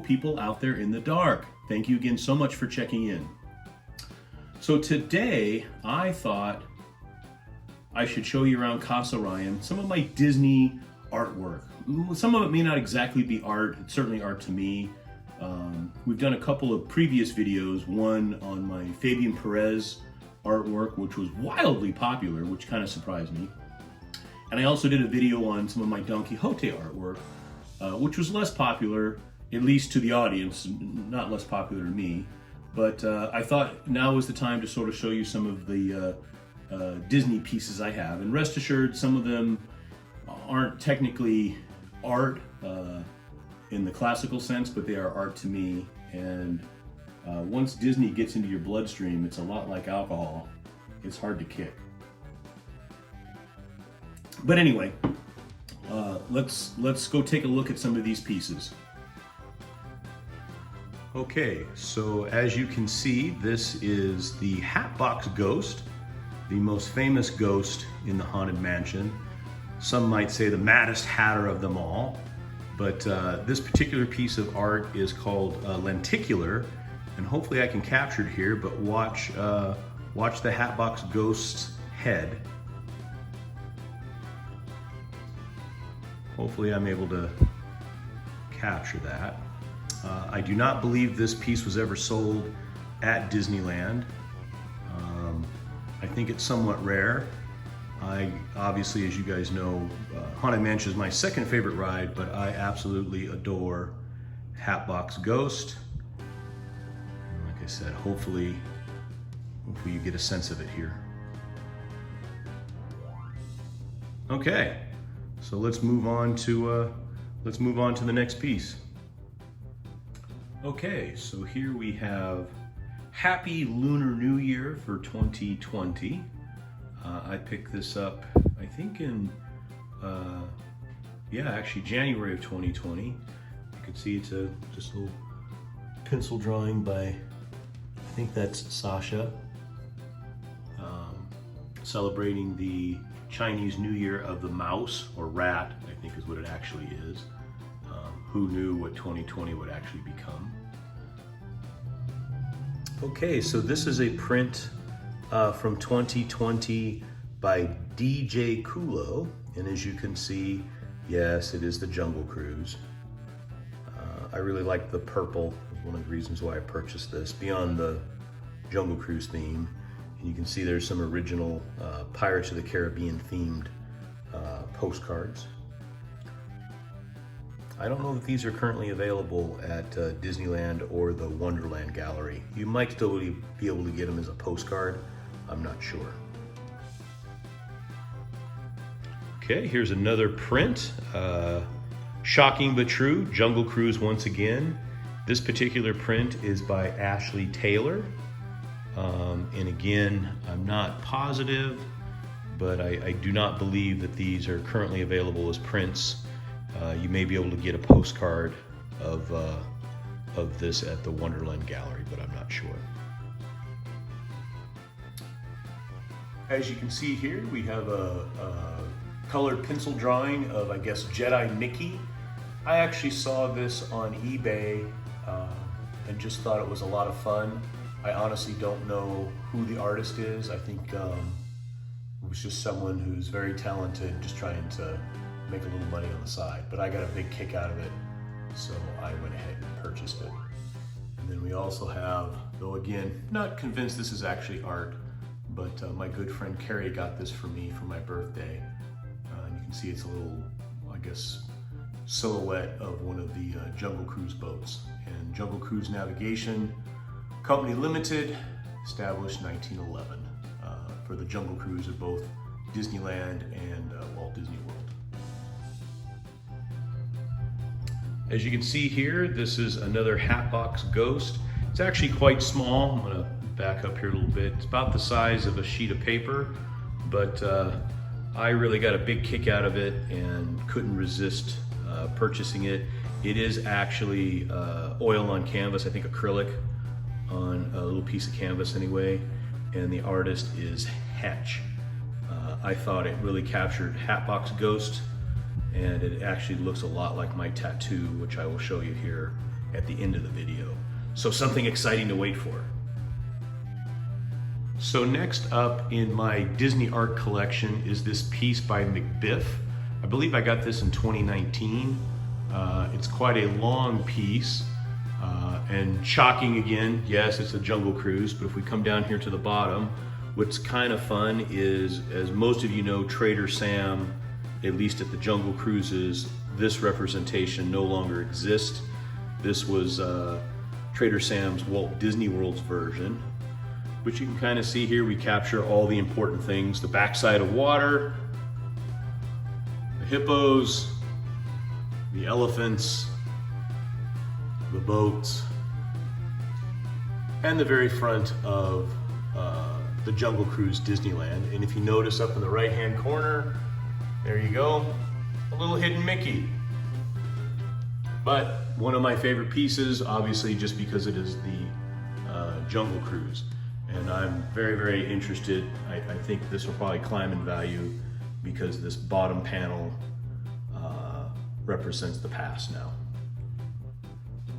people out there in the dark. Thank you again so much for checking in. So today I thought I should show you around Casa Ryan some of my Disney artwork. Some of it may not exactly be art, it's certainly art to me. We've done a couple of previous videos, one on my Fabian Perez artwork, which was wildly popular, which kind of surprised me. And I also did a video on some of my Don Quixote artwork, which was less popular, at least to the audience, not less popular to me. But I thought now was the time to sort of show you some of the Disney pieces I have. And rest assured, some of them aren't technically art in the classical sense, but they are art to me. And once Disney gets into your bloodstream, it's a lot like alcohol. It's hard to kick. But anyway, let's go take a look at some of these pieces. Okay, so as you can see, this is the Hatbox Ghost, the most famous ghost in the Haunted Mansion. Some might say the maddest hatter of them all, but this particular piece of art is called Lenticular, and hopefully I can capture it here, but watch the Hatbox Ghost's head. Hopefully I'm able to capture that. I do not believe this piece was ever sold at Disneyland. I think it's somewhat rare. I obviously, as you guys know, Haunted Mansion is my second favorite ride, but I absolutely adore Hatbox Ghost. And like I said, hopefully you get a sense of it here. Okay, so let's move on to the next piece. Okay, so here we have Happy Lunar New Year for 2020. I picked this up, I think in, actually January of 2020. You can see it's just a little pencil drawing by, I think that's Sasha, celebrating the Chinese New Year of the mouse, or rat, I think is what it actually is. Who knew what 2020 would actually become? Okay, so this is a print from 2020 by DJ Kulo, and as you can see, yes, it is the Jungle Cruise. I really like the purple. It's one of the reasons why I purchased this, beyond the Jungle Cruise theme. And you can see there's some original Pirates of the Caribbean themed postcards. I don't know if these are currently available at Disneyland or the Wonderland Gallery. You might still be able to get them as a postcard. I'm not sure. Okay, here's another print. Shocking but true, Jungle Cruise once again. This particular print is by Ashley Taylor. And again, I'm not positive, but I do not believe that these are currently available as prints. You may be able to get a postcard of this at the Wonderland Gallery, but I'm not sure. As you can see here, we have a colored pencil drawing of, I guess, Jedi Mickey. I actually saw this on eBay and just thought it was a lot of fun. I honestly don't know who the artist is. I think it was just someone who's very talented, just trying to make a little money on the side, but I got a big kick out of it, so I went ahead and purchased it. And then we also have, though again, not convinced this is actually art, but my good friend Carrie got this for me for my birthday. And you can see it's a little, I guess, silhouette of one of the Jungle Cruise boats. And Jungle Cruise Navigation Company Limited, established 1911, for the Jungle Cruise at both Disneyland and Walt Disney World. As you can see here, this is another Hatbox Ghost. It's actually quite small. I'm gonna back up here a little bit. It's about the size of a sheet of paper, but I really got a big kick out of it and couldn't resist purchasing it. It is actually oil on canvas, I think acrylic on a little piece of canvas anyway, and the artist is Hetch. I thought it really captured Hatbox Ghost, and it actually looks a lot like my tattoo, which I will show you here. at the end of the video. So something exciting to wait for. So next up in my Disney art collection is this piece by McBiff. I believe I got this in 2019. It's quite a long piece and shocking again. Yes, it's a Jungle Cruise, but if we come down here to the bottom, what's kind of fun is, as most of you know, Trader Sam, at least at the Jungle Cruises, this representation no longer exists. This was Trader Sam's Walt Disney World's version, which you can kind of see here. We capture all the important things: the backside of water, the hippos, the elephants, the boats, and the very front of the Jungle Cruise Disneyland. And if you notice up in the right-hand corner, there you go, a little hidden Mickey. But one of my favorite pieces, obviously, just because it is the Jungle Cruise. And I'm very, very interested. I think this will probably climb in value because this bottom panel represents the past now.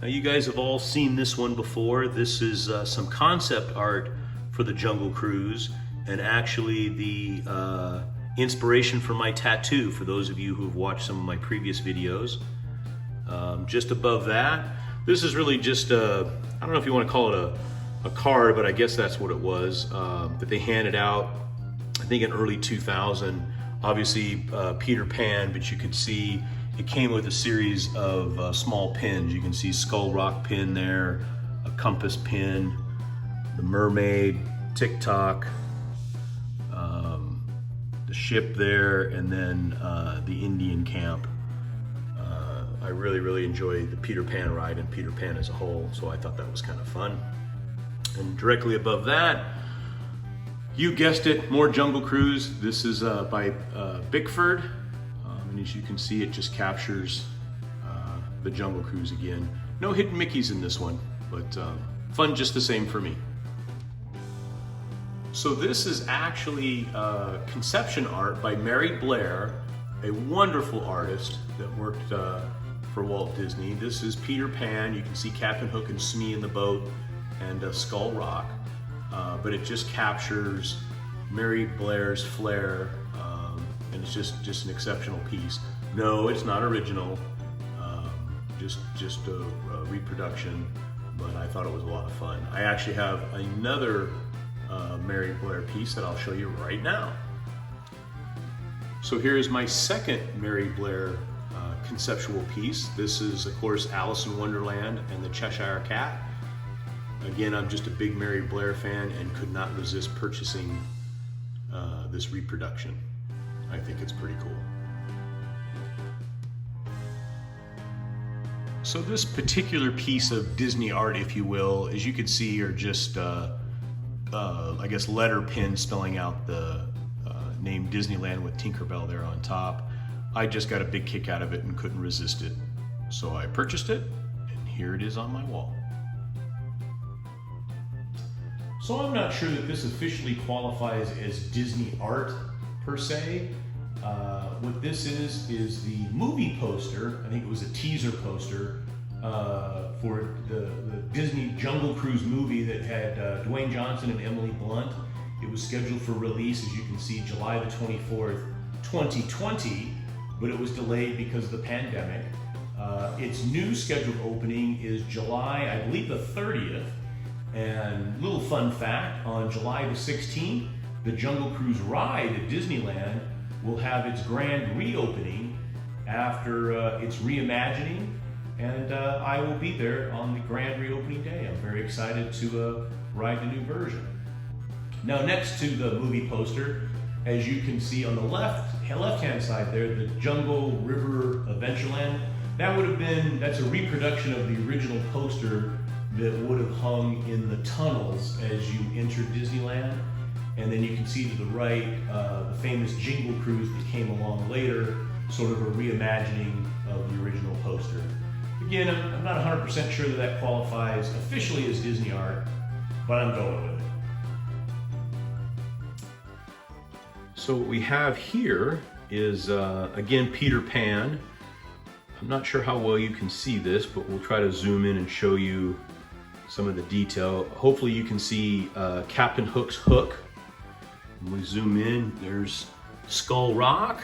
Now you guys have all seen this one before. This is some concept art for the Jungle Cruise, and actually the inspiration for my tattoo, for those of you who have watched some of my previous videos. Just above that, this is really just I don't know if you want to call it a card, but I guess that's what it was, that they handed out, I think in early 2000. Obviously Peter Pan, but you could see it came with a series of small pins. You can see Skull Rock pin there, a compass pin, the mermaid, TikTok, the ship there, and then the Indian camp. I really, really enjoy the Peter Pan ride and Peter Pan as a whole, so I thought that was kind of fun. And directly above that, you guessed it, more Jungle Cruise. This is by Bickford, and as you can see, it just captures the Jungle Cruise again. No hidden Mickeys in this one, but fun just the same for me. So this is actually conception art by Mary Blair, a wonderful artist that worked for Walt Disney. This is Peter Pan. You can see Captain Hook and Smee in the boat, and Skull Rock, but it just captures Mary Blair's flair, and it's just an exceptional piece. No, it's not original, just a reproduction, but I thought it was a lot of fun. I actually have another Mary Blair piece that I'll show you right now. So here is my second Mary Blair conceptual piece. This is, of course, Alice in Wonderland and the Cheshire Cat. Again, I'm just a big Mary Blair fan and could not resist purchasing this reproduction. I think it's pretty cool. So this particular piece of Disney art, if you will, as you can see, are just, I guess, letter pins spelling out the name Disneyland with Tinkerbell there on top. I just got a big kick out of it and couldn't resist it. So I purchased it, and here it is on my wall. So I'm not sure that this officially qualifies as Disney art per se. What this is the movie poster. I think it was a teaser poster for the Disney Jungle Cruise movie that had Dwayne Johnson and Emily Blunt. It was scheduled for release, as you can see, July the 24th, 2020, but it was delayed because of the pandemic. Its new scheduled opening is July, I believe, the 30th. And little fun fact, on July the 16th, the Jungle Cruise ride at Disneyland will have its grand reopening after its reimagining, and I will be there on the grand reopening day. I'm very excited to ride the new version. Now, next to the movie poster, as you can see on the left-hand side there, the Jungle River Adventureland, that's a reproduction of the original poster that would have hung in the tunnels as you entered Disneyland. And then you can see to the right, the famous Jingle Cruise that came along later, sort of a reimagining of the original poster. Again, I'm not 100% sure that qualifies officially as Disney art, but I'm going with it. So what we have here is, again, Peter Pan. I'm not sure how well you can see this, but we'll try to zoom in and show you some of the detail. Hopefully you can see Captain Hook's hook. When we zoom in, there's Skull Rock,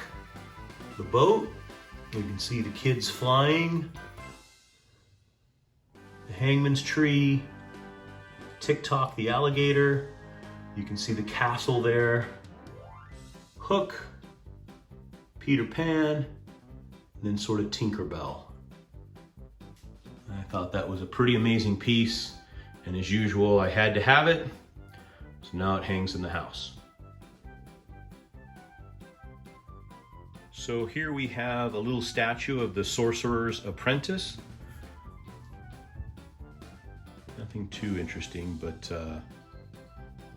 the boat. You can see the kids flying, the hangman's tree, Tick-Tock the alligator. You can see the castle there, Hook, Peter Pan, and then sort of Tinkerbell. I thought that was a pretty amazing piece, and as usual, I had to have it, so now it hangs in the house. So here we have a little statue of the Sorcerer's Apprentice. Nothing too interesting, but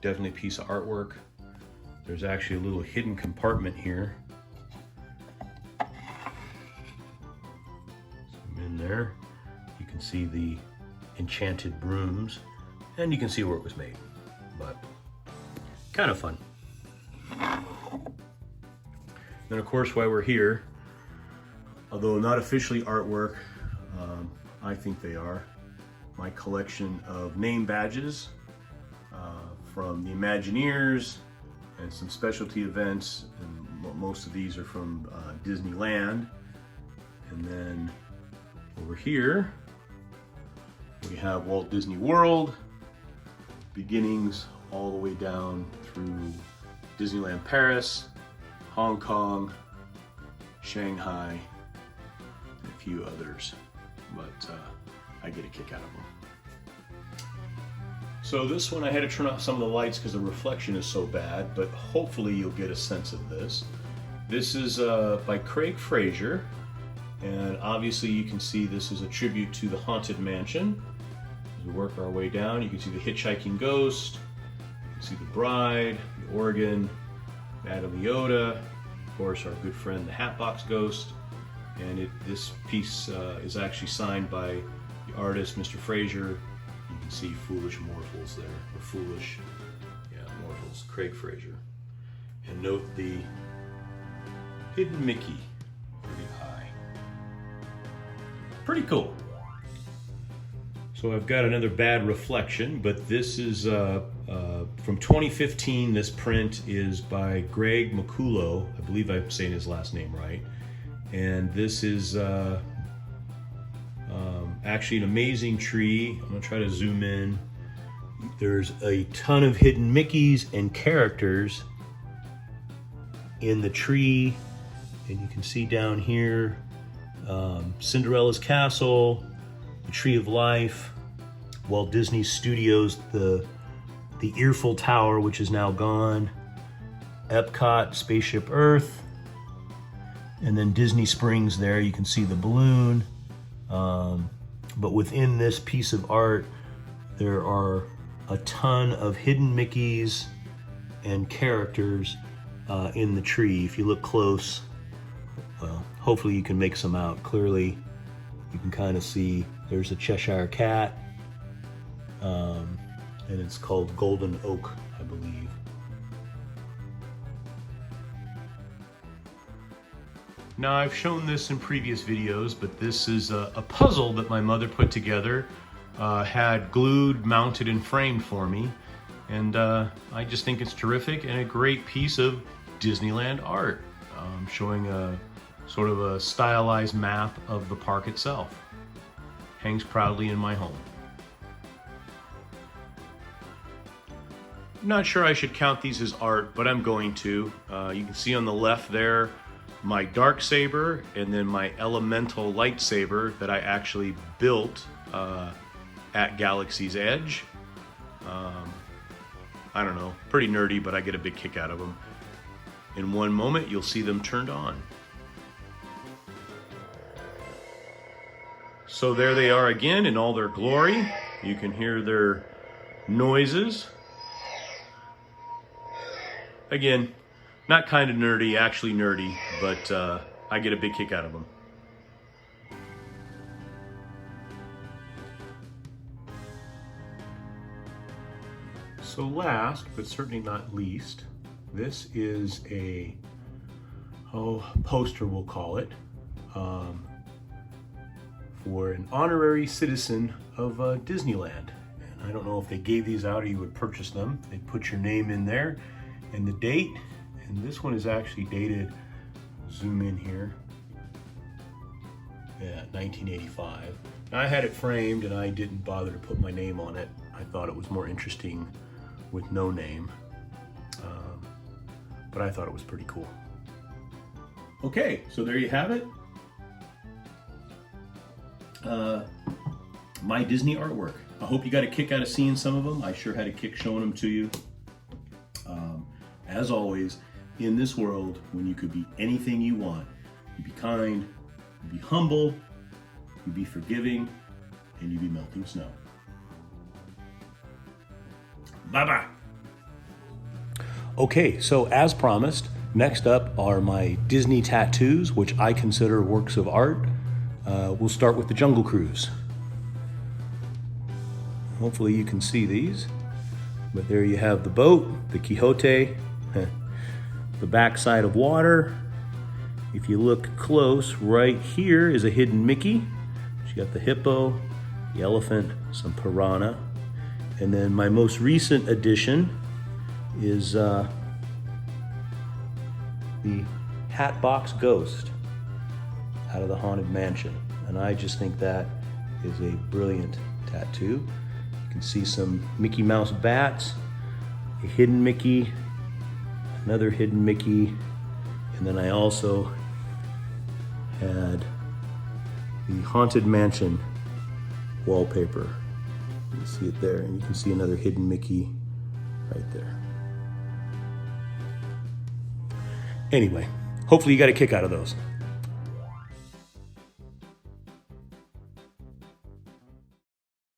definitely a piece of artwork. There's actually a little hidden compartment here. Zoom in there. You can see the enchanted brooms, and you can see where it was made, but kind of fun. And of course, while we're here, although not officially artwork, I think they are, my collection of name badges from the Imagineers and some specialty events, and most of these are from Disneyland. And then over here, we have Walt Disney World, beginnings all the way down through Disneyland Paris, Hong Kong, Shanghai, and a few others, but I get a kick out of them. So this one I had to turn off some of the lights because the reflection is so bad, but hopefully you'll get a sense of this. This is by Craig Fraser, and obviously you can see this is a tribute to the Haunted Mansion. As we work our way down, you can see the hitchhiking ghost, you can see the bride, the organ, Madame Yoda, of course our good friend the Hatbox Ghost, and this piece is actually signed by the artist Mr. Fraser. You can see Foolish Mortals there, or Foolish, Mortals, Craig Fraser. And note the hidden Mickey for the eye. Pretty cool. So I've got another bad reflection, but this is from 2015. This print is by Greg McCullough. I believe I'm saying his last name right. And this is actually an amazing tree. I'm gonna try to zoom in. There's a ton of hidden Mickeys and characters in the tree. And you can see down here, Cinderella's Castle, the Tree of Life, Walt Disney Studios, the Earful Tower, which is now gone, Epcot, Spaceship Earth, and then Disney Springs there. You can see the balloon. But within this piece of art, there are a ton of hidden Mickeys and characters in the tree. If you look close, well, hopefully you can make some out. Clearly, you can kind of see there's a Cheshire Cat, and it's called Golden Oak, I believe. Now, I've shown this in previous videos, but this is a puzzle that my mother put together, had glued, mounted, and framed for me. And I just think it's terrific and a great piece of Disneyland art, showing a sort of a stylized map of the park itself. Hangs proudly in my home. Not sure I should count these as art, but I'm going to. You can see on the left there my Darksaber, and then my elemental lightsaber that I actually built at Galaxy's Edge. I don't know, pretty nerdy, but I get a big kick out of them. In one moment, you'll see them turned on. So there they are again in all their glory. You can hear their noises. Again, not kind of nerdy, actually nerdy, but I get a big kick out of them. So last, but certainly not least, this is a poster, we'll call it. for an honorary citizen of Disneyland. And I don't know if they gave these out or you would purchase them. They put your name in there and the date. And this one is actually dated, zoom in here, yeah, 1985. Now, I had it framed and I didn't bother to put my name on it. I thought it was more interesting with no name. But I thought it was pretty cool. Okay, so there you have it. My Disney artwork. I hope you got a kick out of seeing some of them. I sure had a kick showing them to you. As always, in this world, when you could be anything you want, you be kind, you be humble, you be forgiving, and you be melting snow. Bye-bye. Okay, so as promised, next up are my Disney tattoos, which I consider works of art. We'll start with the Jungle Cruise. Hopefully you can see these, but there you have the boat, the Quixote, the backside of water. If you look close, right here is a hidden Mickey. You got the hippo, the elephant, some piranha, and then my most recent addition is the Hatbox Ghost out of the Haunted Mansion. And I just think that is a brilliant tattoo. You can see some Mickey Mouse bats, a hidden Mickey, another hidden Mickey, and then I also had the Haunted Mansion wallpaper. You can see it there, and you can see another hidden Mickey right there. Anyway, hopefully you got a kick out of those.